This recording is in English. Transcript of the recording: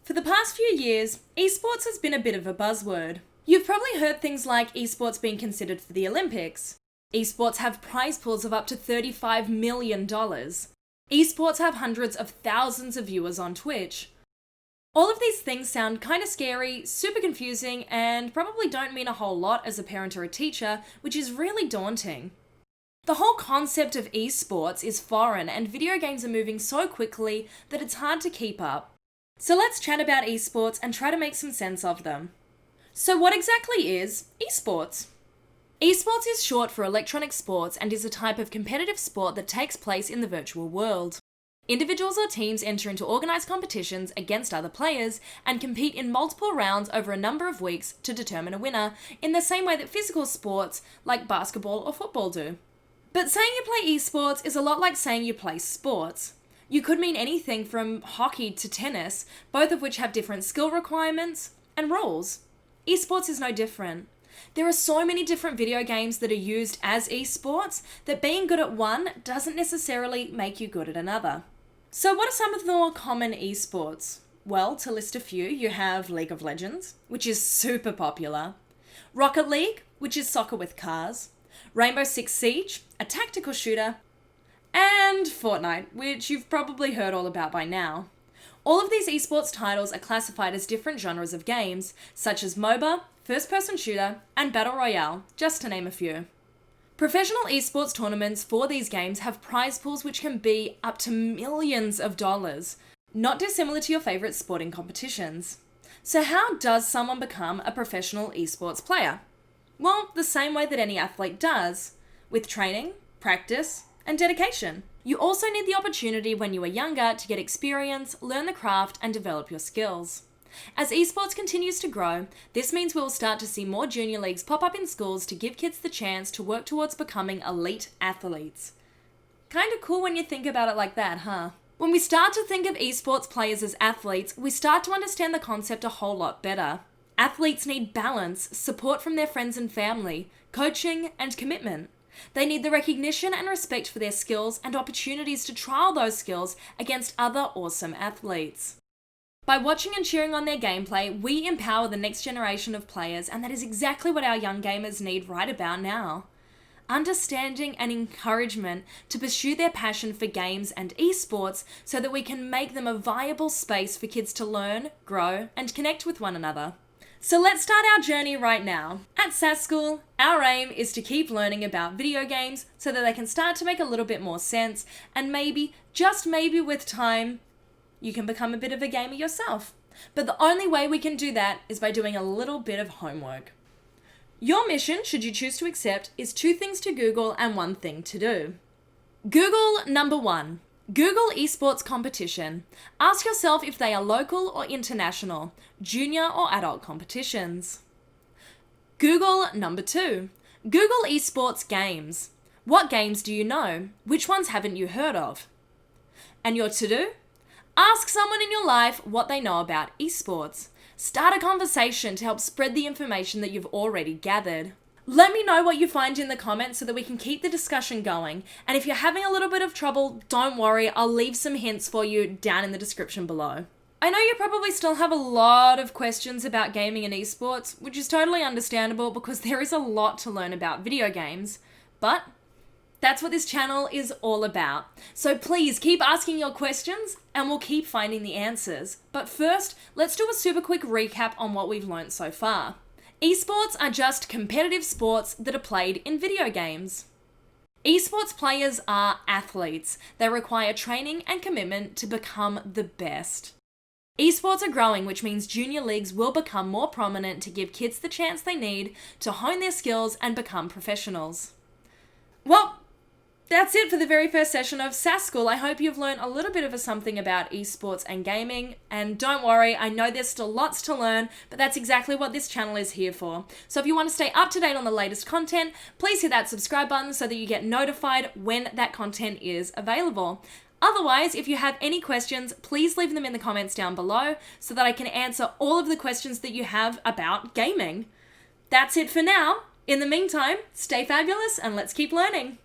For the past few years, esports has been a bit of a buzzword. You've probably heard things like esports being considered for the Olympics. Esports have prize pools of up to $35 million. Esports have hundreds of thousands of viewers on Twitch. All of these things sound kinda scary, super confusing, and probably don't mean a whole lot as a parent or a teacher, which is really daunting. The whole concept of esports is foreign, and video games are moving so quickly that it's hard to keep up. So let's chat about esports and try to make some sense of them. So what exactly is esports? Esports is short for electronic sports and is a type of competitive sport that takes place in the virtual world. Individuals or teams enter into organised competitions against other players and compete in multiple rounds over a number of weeks to determine a winner, in the same way that physical sports like basketball or football do. But saying you play esports is a lot like saying you play sports. You could mean anything from hockey to tennis, both of which have different skill requirements and rules. Esports is no different. There are so many different video games that are used as esports that being good at one doesn't necessarily make you good at another. So what are some of the more common esports? Well, to list a few, you have League of Legends, which is super popular, Rocket League, which is soccer with cars, Rainbow Six Siege, a tactical shooter, and Fortnite, which you've probably heard all about by now. All of these esports titles are classified as different genres of games, such as MOBA, first-person shooter, and Battle Royale, just to name a few. Professional esports tournaments for these games have prize pools which can be up to millions of dollars, not dissimilar to your favourite sporting competitions. So how does someone become a professional esports player? Well, the same way that any athlete does, with training, practice, and dedication. You also need the opportunity when you are younger to get experience, learn the craft, and develop your skills. As esports continues to grow, this means we will start to see more junior leagues pop up in schools to give kids the chance to work towards becoming elite athletes. Kinda cool when you think about it like that, huh? When we start to think of esports players as athletes, we start to understand the concept a whole lot better. Athletes need balance, support from their friends and family, coaching, and commitment. They need the recognition and respect for their skills and opportunities to trial those skills against other awesome athletes. By watching and cheering on their gameplay, we empower the next generation of players, and that is exactly what our young gamers need right about now. Understanding and encouragement to pursue their passion for games and esports so that we can make them a viable space for kids to learn, grow, and connect with one another. So let's start our journey right now. At Sass School, our aim is to keep learning about video games so that they can start to make a little bit more sense, and maybe, just maybe with time, you can become a bit of a gamer yourself. But the only way we can do that is by doing a little bit of homework. Your mission, should you choose to accept, is 2 things to Google and 1 thing to do. Google number 1. Google esports competition. Ask yourself if they are local or international, junior or adult competitions. Google number 2. Google esports games. What games do you know? Which ones haven't you heard of? And your to-do? Ask someone in your life what they know about esports. Start a conversation to help spread the information that you've already gathered. Let me know what you find in the comments so that we can keep the discussion going. And if you're having a little bit of trouble, don't worry, I'll leave some hints for you down in the description below. I know you probably still have a lot of questions about gaming and esports, which is totally understandable because there is a lot to learn about video games. But that's what this channel is all about. So please keep asking your questions and we'll keep finding the answers. But first, let's do a super quick recap on what we've learned so far. Esports are just competitive sports that are played in video games. Esports players are athletes. They require training and commitment to become the best. Esports are growing, which means junior leagues will become more prominent to give kids the chance they need to hone their skills and become professionals. Well, that's it for the very first session of Sass School. I hope you've learned a little bit of something about esports and gaming. And don't worry, I know there's still lots to learn, but that's exactly what this channel is here for. So if you want to stay up to date on the latest content, please hit that subscribe button so that you get notified when that content is available. Otherwise, if you have any questions, please leave them in the comments down below so that I can answer all of the questions that you have about gaming. That's it for now. In the meantime, stay fabulous and let's keep learning.